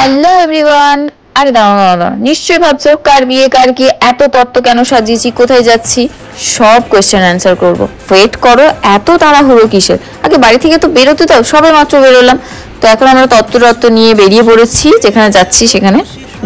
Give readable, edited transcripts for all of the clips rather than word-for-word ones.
Hello everyone. আরে দাঁড়াও, নিশ্চয়ই ভাবছো কার বিয়ে কার কি, এত তত্ত্ব কেন সাজিয়েছি, কোথায় যাচ্ছি, সব কোয়েশ্চেন অ্যান্সার করব। ওয়েট করো, এত তাড়াহুড়ো কিসের? আগে বাড়ি থেকে তো বেরোতে দাও, সবে মাত্র বেরোলাম। তো এখন আমরা তত্ত্ব নিয়ে বেরিয়ে পড়েছি, যেখানে যাচ্ছি সেখানে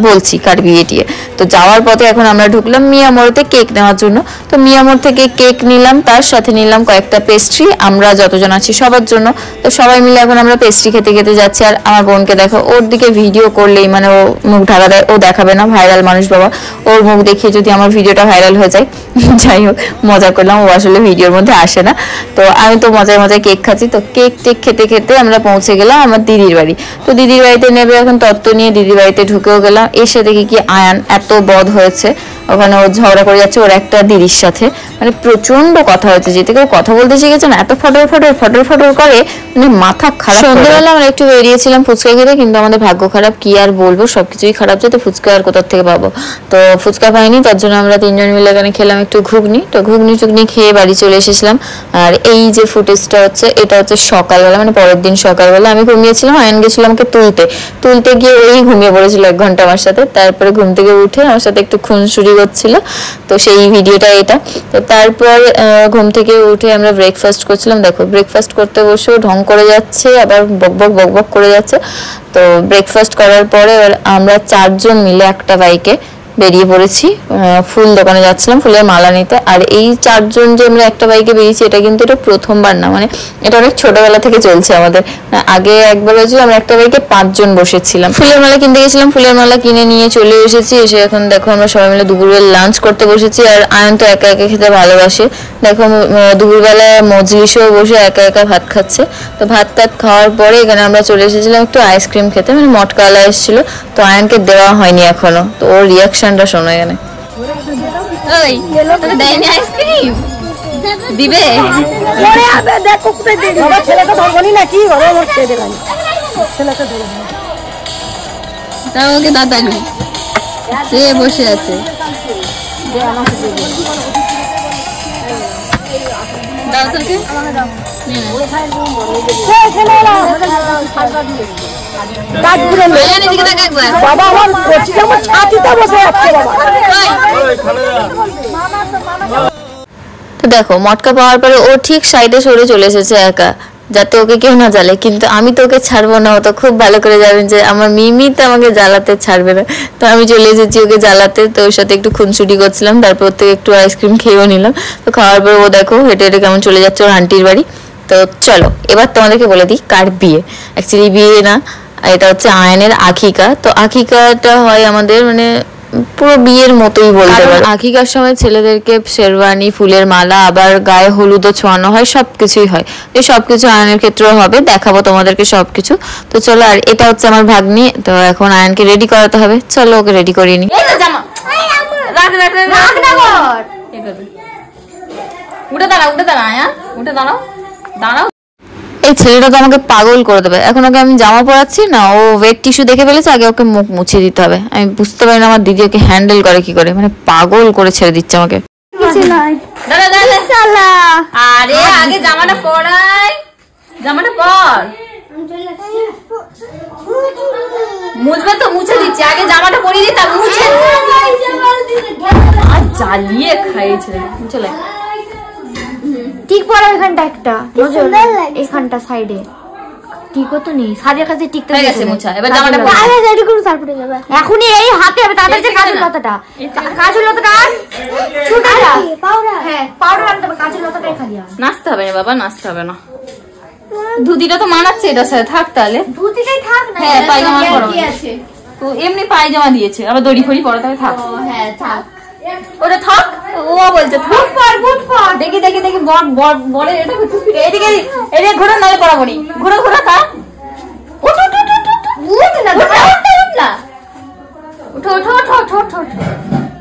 বলছি কার বিয়ে টিয়ে। তো যাওয়ার পথে এখন আমরা ঢুকলাম মিয়ামোড়তে কেক নেওয়ার জন্য। তো মিয়ামোড় থেকে কেক নিলাম, তার সাথে নিলাম কয়েকটা পেস্ট্রি, আমরা যতজন আছি সবার জন্য। তো সবাই মিলে এখন আমরা পেস্ট্রি খেতে খেতে যাচ্ছি। আর আমার বোনকে দেখো, ওর দিকে ভিডিও করলেই মানে ও মুখ ঢাকা দেয়, ও দেখাবে না, ভাইরাল মানুষ বাবা, ওর মুখ দেখিয়ে যদি আমার ভিডিওটা ভাইরাল হয়ে যায়। যাই হোক, মজা করলাম, ও আসলে ভিডিওর মধ্যে আসে না। তো আমি তো মজায় মজায় কেক খাচ্ছি। তো কেক টেক খেতে খেতে আমরা পৌঁছে গেলাম আমার দিদির বাড়ি। তো দিদির বাড়িতে নেবে এখন তত্ত্ব নিয়ে দিদির বাড়িতে ঢুকেও গেলাম। এসে দেখি কি আয়ান এত বদ হয়েছে, ওখানে ও ঝগড়া করে যাচ্ছে ওর একটা দিদির সাথে, মানে প্রচন্ড কথা হয়েছে, যে থেকে কথা বলতে শিখেছে না, এত ফটর করে, মানে মাথা খারাপ। সন্ধ্যেবেলা আমরা একটু বেরিয়েছিলাম ফুচকা খেতে, কিন্তু আমাদের ভাগ্য খারাপ, কি আর বলবো, সবকিছুই খারাপ, যেতে ফুচকা আর কোথার থেকে পাবো। তো ফুচকা পাইনি, তার জন্য আমরা তিনজন মিলে এখানে খেলাম একটু ঘুগনি। তো ঘুগনি খেয়ে বাড়ি চলে এসেছিলাম। আর এই যে ফুটেজটা হচ্ছে, এটা হচ্ছে সকালবেলা, মানে পরের দিন সকালবেলা আমি ঘুমিয়েছিলাম, আয়ন গেছিল আমাকে তুলতে গিয়ে ওই ঘুমিয়ে পড়েছিল 1 ঘন্টা আমার সাথে। তারপরে ঘুম থেকে উঠে আমার সাথে একটু খুনসুরি করছিল, তো সেই ভিডিওটা এটা। তো তারপর ঘুম থেকে উঠে আমরা ব্রেকফাস্ট করছিলাম। দেখো ব্রেকফাস্ট করতে বসেও ঢং করে যাচ্ছে, আবার বকবক করে যাচ্ছে। তো ব্রেকফাস্ট করার পরে আমরা 4 জন মিলে একটা বাইকে বেরিয়ে পড়েছি, ফুল দোকানে যাচ্ছিলাম ফুলের মালা নিতে। আর এই 4 জন যে আমরা একটা বাইকে বেরিয়েছি, এটা কিন্তু এটা প্রথমবার না, মানে এটা অনেক ছোটবেলা থেকে চলছে আমাদের। আগে একবার হয়েছিল আমরা একটা বাইকে 5 জন বসেছিলাম। ফুলের মালা কিনতে গেছিলাম, ফুলের মালা কিনে নিয়ে চলে এসেছি। এসে এখন দেখো আমরা সবাই মিলে দুপুরবেলা লাঞ্চ করতে বসেছি। আর আয়ন তো একা একা খেতে ভালোবাসে, দেখো দুপুরবেলা মজলিসেও বসে একা একা ভাত খাচ্ছে। তো ভাত খাওয়ার পরে এখানে আমরা চলে এসেছিলাম একটু আইসক্রিম খেতে, মানে মটকাওয়ালা এসেছিল, তো আয়নকে দেওয়া হয়নি এখনো। তো ওর রিয়াকশনটা শোনো এখানে। ওই তোকে দেয়নি আইসক্রিম, দিবে পরে আবে দেখো কোথায় দিবে, বাবা ছেলেটা ধরবনি নাকি, বাবা ওর খেয়ে দেবেন, ছেলেটা ধরে তাও ওকে দাদা নেই, সে বসে আছে। দাও তোকে, দাও বাবা আমার কোচিতে আমার ছাতিতে বসে যাচ্ছে বাবা। তো দেখো মটকা পাওয়ার পরে ও ঠিক সাইডে সরে চলে এসেছে একা, যাতে ওকে কেউ না জ্বালে। কিন্তু আমি তো ওকে ছাড়বো না, ও তো খুব ভালো করে জানেন যে আমার মিমি তো আমাকে জ্বালাতে ছাড়বে না। তো আমি চলে এসেছি ওকে জ্বালাতে। তো ওর সাথে একটু খুনসুটি করছিলাম, তারপর ওর থেকে একটু আইসক্রিম খেয়েও নিলাম। তো খাওয়ার পরে ও দেখো হেঁটে হেঁটে কেমন চলে যাচ্ছে ওর আন্টির বাড়ি। তো চলো এবার তোমাদেরকে বলে দিই কার বিয়ে। অ্যাকচুয়ালি বিয়ে না, এটা হচ্ছে আয়নের আখিকা। তো আখিকাটা হয় আমাদের মানে পুরো বিয়ের মতোই বলতে পারো। আখিকার সময় ছেলেদেরকে শেরওয়ানি, ফুলের মালা, আবার গায়ে হলুদও ছোঁয়ানো হয়, সবকিছুই হয়। এই সবকিছু আয়নের ক্ষেত্রেও হবে, দেখাবো তোমাদেরকে সবকিছু। তো চলো, আর এটা হচ্ছে আমার ভাগ্নি। তো এখন আয়নকে রেডি করাতে হবে, চলো ওকে রেডি করিয়ে নি। উঠে দাঁড়াও আয়ান, উঠে দাঁড়াও। এই ছেলেটা তো আমাকে পাগল করে দেবে। এখন ওকে আমি জামা পরাচ্ছি না, ও ওয়েট টিস্যু দেখে ফেলেছে, আগে ওকে মুখ মুছিয়ে দিতে হবে। আমি বুঝতে পারি না আমার দিদি ওকে হ্যান্ডেল করে কি করে, মানে পাগল করে ছেড়ে দিচ্ছে আমাকে। আরে আগে জামাটা পরাই, জামাটা পর, মুছবে তো মুছে দিচ্ছি, আগে জামাটা পরিয়ে দিই, তারপর মুছে। আর জ্বালিয়ে খাইয়েছে। চলে ঠিক পড়া এখানটা একটা, এখানটা সাইডে ঠিক তো নেই, সাদের কাছে টিকতে হয়ে গেছে মোছা। এবার জামাটা পরে আরে রেডি করুন, তারপরে যাবে। এখনই এই হাতে হবে, তাড়াতাড়ি যে কাজল লতাটা ছুটাটা পাউডার, হ্যাঁ পাউডার আনতে হবে, কাজল লতাটা খালি আর নাচতে হবে না বাবা, নাচতে হবে না। ধুতিটা তো মানাচ্ছে এটার সাথে, থাক তাহলে ধুতিটাই থাক না। হ্যাঁ পায়জামা পরো, তো এমনি পায়জামা দিয়েছে, আবার দড়ি ফড়ি পরাতে হবে, থাক। হ্যাঁ থাক, ওটা থাক, ও বলছে থাক। দেখি বলে এটা এদিকে এদিকে ঘোরা, নালে পড়াবনি, ঘোরা থাক।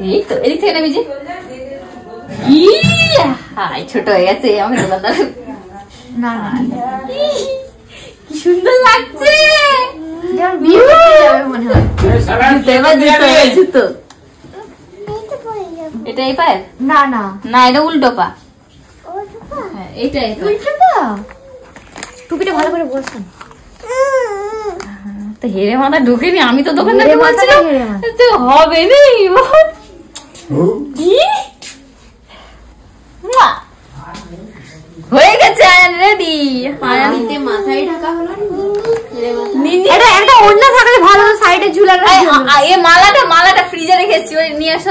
এই তো এদিক থেকে নেবি যে, হাই ছোট হয়ে গেছে আমাকে দোকানদার। না কি সুন্দর লাগছে, মনে হয় জুতো। এটা এই পায়ের না, এটা উল্টো পা। হ্যাঁ এইটাই উল্টো পা। টুপিটা ভালো করে বলছেন। তো হেরে মাথা ঢুকেনি, আমি তো দোকানদারকে বলছিলাম তো হবে না হয়ে গেছে রেডি। মাথায় ঢাকা হলো একটা ওড়না থাকলে ভালো, সাইডে ঝুলানো। এই মালাটা ফ্রিজে রেখেছি, ওই নিয়ে আসো।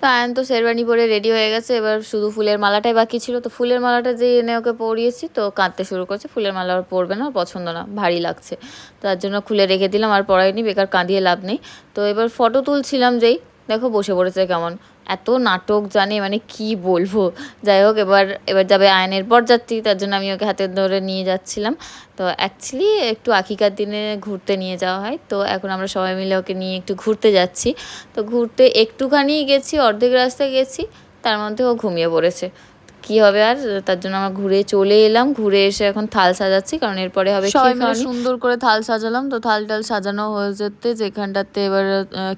তো আয়ন তো শেরওয়ানি পরে রেডি হয়ে গেছে, এবার শুধু ফুলের মালাটাই বাকি ছিল। তো ফুলের মালাটা যে এনে ওকে পরিয়েছি, তো কাঁদতে শুরু করছে। ফুলের মালা আর পরবে না, পছন্দ না, ভারী লাগছে, তার জন্য খুলে রেখে দিলাম, আর পরাইনি, বেকার কাঁদিয়ে লাভ নেই। তো এবার ফটো তুলছিলাম, যেই দেখো বসে পড়েছে কেমন, এত নাটক জানে মানে কি বলবো। যাই হোক, এবার যাবে আয়নের বরযাত্রী, তার জন্য আমি ওকে হাতে ধরে নিয়ে যাচ্ছিলাম। তো অ্যাকচুয়ালি একটু আকিকার দিনে ঘুরতে নিয়ে যাওয়া হয়, তো এখন আমরা সবাই মিলে ওকে নিয়ে একটু ঘুরতে যাচ্ছি। তো ঘুরতে একটুখানি গেছি, অর্ধেক রাস্তায় গেছি, তার মধ্যে ও ঘুমিয়ে পড়েছে। কি হবে আর, তার জন্য আমরা ঘুরে চলে এলাম। ঘুরে এসে এখন থাল সাজাচ্ছি, কারণ এরপরে হবে সবাই মিলে সুন্দর করে থাল সাজালাম। তো থাল সাজানো হয়ে যেতে যেখানটাতে এবার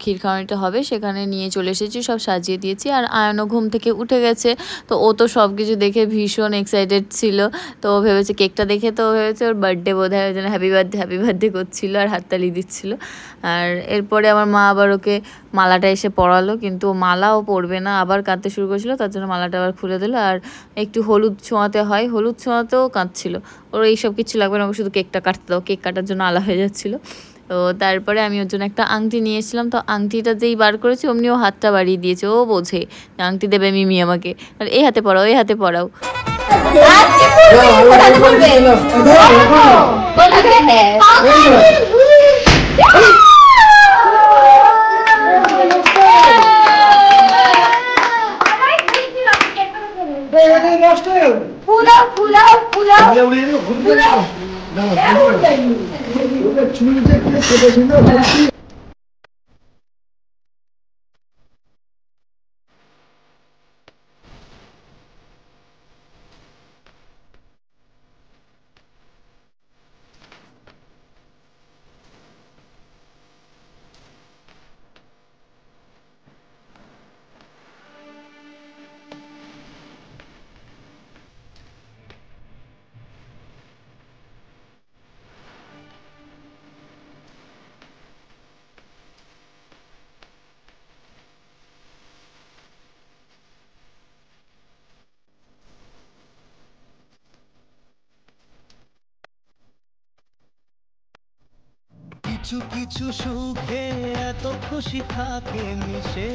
ক্ষীর খাওয়ানিটা হবে সেখানে নিয়ে চলে এসেছি, সব সাজিয়ে দিয়েছি। আর আয়নও ঘুম থেকে উঠে গেছে, তো ও তো সব কিছু দেখে ভীষণ এক্সাইটেড ছিল। তো ও ভেবেছে কেকটা দেখে, তো ও ভেবেছে ওর বার্থডে বোধ হয়, ওই জন্য হ্যাপি বার্থডে করছিল আর হাততালি দিচ্ছিল। আর এরপরে আমার মা আবার ওকে মালাটা এসে পরালো, কিন্তু মালাও পরবে না, আবার কাঁদতে শুরু করেছিল, তার জন্য মালাটা আবার খুলে দিল। আর একটু হলুদ ছোঁয়াতে হয়, হলুদ ছোঁয়াতেও কাঁদছিল। ওর এইসব কিছু লাগবে না, ওকে শুধু কেকটা কাটতে দাও, কেক কাটার জন্য আলা হয়ে যাচ্ছিলো। তো তারপরে আমি ওর জন্য একটা আংটি নিয়ে এসেছিলাম। তো আংটিটা যেই বার করেছি অমনি ও হাতটা বাড়িয়ে দিয়েছে, ও বোঝে আংটি দেবে মিমি আমাকে, আর এই হাতে পরাও, এই হাতে পরাও। কিছু কিছু সুখে এত খুশি থাকে মিশে।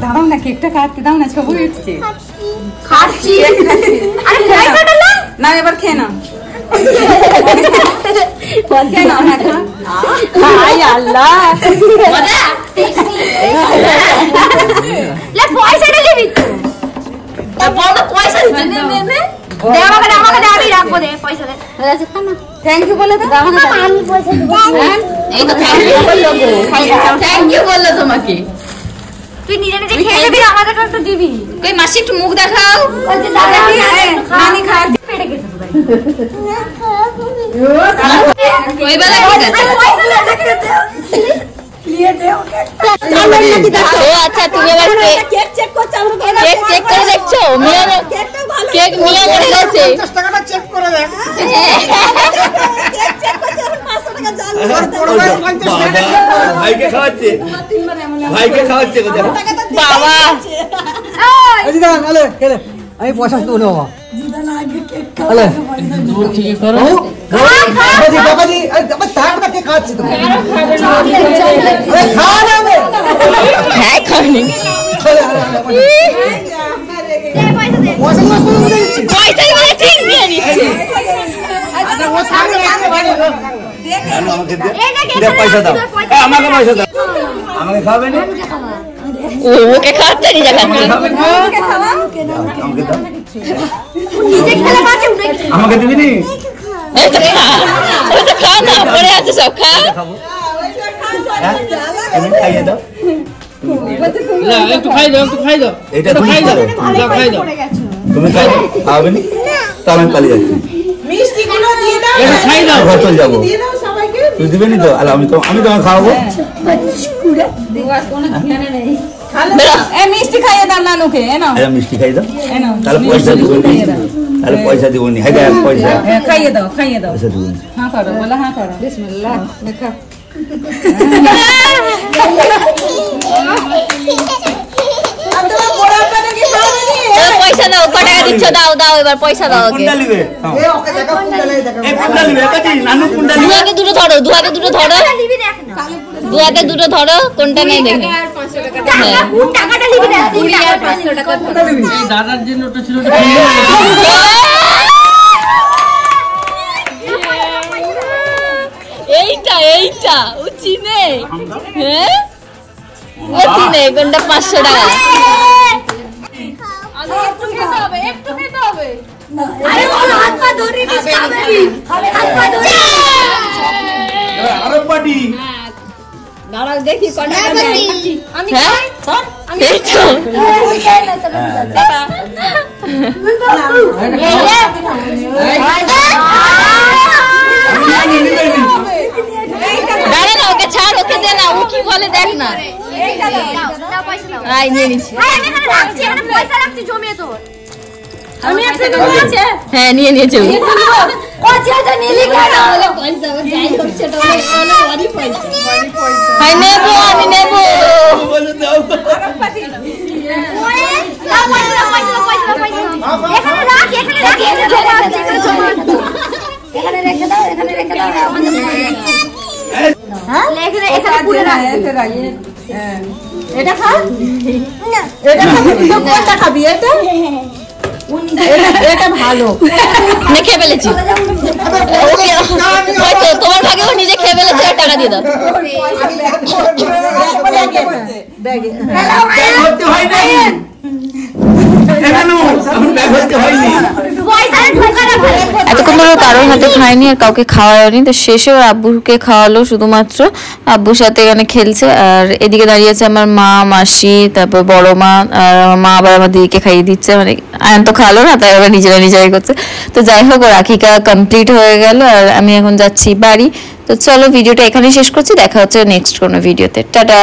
দাঁড়াও না, কেকটা কাটতে দাও না, ছবি উঠছে। খাচ্ছি না এবার খেয়ে নাও, পয়সাটা দিবি, পয়সা আমি রাখবো, দে পয়সা দে, থ্যাংক ইউ বলে দাও। আমি পয়সা দেবো, এই তো থ্যাংক ইউ বললো তোমাকে, তুই নিজে নিজে খেয়ে নিবি, আমাদের তো দিবি। কই মাসি একটু মুখ দেখাও, নানি খাওয়া পেটে গেছে ওই বেলা ঠিক আছে। আচ্ছা তুমি এবার কেক চেক করে দেখছো, কেক নিয়ে মরে গেছে, 50 টাকাটা চেক করে দেখ। ভাইকে খাওয়াচ্ছে, বাবা আমি পয়সা দেবো না খাওয়াচ্ছি তো হ্যাঁ খাওনি পয়সা নানু আমাকে দে পয়সা দাও আমাকে পয়সা দাও আমাকে খাবে না ওকে খাচ্ছে নিজে খাচ্ছে আমাকে দাও আমাকে দিবি নি এই তো খা ওই তো খা না পড়ে আছে সব খা তুমি খাইয়ে দাও একটু খাই দাও এটা তুমি খাই দাও তুমি খাবে নি তো আমি পালিয়ে যাচ্ছি খাই দাও ঘর চলে যাবো তুই দিবে নি তো আমি তোমাকে খাওয়াবো মিষ্টি খাইয়ে দাও নানুকে মিষ্টি খাই দাও তাহলে পয়সা দিব নি হ্যাঁ পয়সা খাইয়ে দাও পয়সা দিব নি হ্যাঁ করো বলে হ্যাঁ করো বিসমিল্লাহ লেখা পয়সা দাও কত টাকা দিচ্ছ দাও দাও এবার পয়সা দাও ওকে কোনটা নিবে এই কোনটা নিবে কাজি নানু কোনটা নিবে দুয়াকে দুটো ধরো দুয়াকে দুটো ধরো কোনটা নেই দেখি টাকাটা নিবি না 2 আর 500 টাকা এই দাদার যে নোটটা ছিল এইটা ও চিনে হ্যাঁ ও চিনে কোনটা 500 টাকা একটু খেতে হবে আরে ওর হাত পা ধরে দিস খাবি হাত পা ধরে আরে পাটি দাঁড়াও দেখি কোন টাকা দেয় আমি হ্যাঁ আমি এই তো দাঁড়া না ওকে ছাড় ওকে দে না ও কি বলে দেখ না আই নিয়ে নিচ্ছি আমি এখানে রাখছি এখানে পয়সা রাখছি জমিয়ে তোর আমি একটা নিয়েছে হ্যাঁ নিয়ে নিয়েছে ও যেটা নিলি কেন হাই নেবো আমি নেবো বলে দাও এখানে রাখ এখানে রেখে দাও এখানে পুরো রাখ এটা খা এটা খাবি তো কোনটা খাবি এটা ভালো না খেয়ে ফেলেছি ওকে হয়তো তোমার ভাগে ও নিজে খেয়ে ফেলেছে আর টাকা দিয়ে দাও করতে হয় না এখানে আমি ব্যাগ করতে হয়নি এতক্ষণ ধরে কারোর হাতে খায়নি আর কাউকে খাওয়ায়নি তো শেষে ওর আব্বুকে খাওয়ালো শুধুমাত্র আব্বুর সাথে এখানে খেলছে আর এদিকে দাঁড়িয়ে আছে আমার মা মাসি তারপর বড় মা আর আমার মা আবার আমার দিদিকে খাইয়ে দিচ্ছে মানে আয়ন তো খালো না তাই ওরা নিজেরাই করছে তো যাই হোক ওর রাখিকা কমপ্লিট হয়ে গেল আর আমি এখন যাচ্ছি বাড়ি তো চলো ভিডিওটা এখানেই শেষ করছি দেখা হচ্ছে নেক্সট কোনো ভিডিওতে টাটা।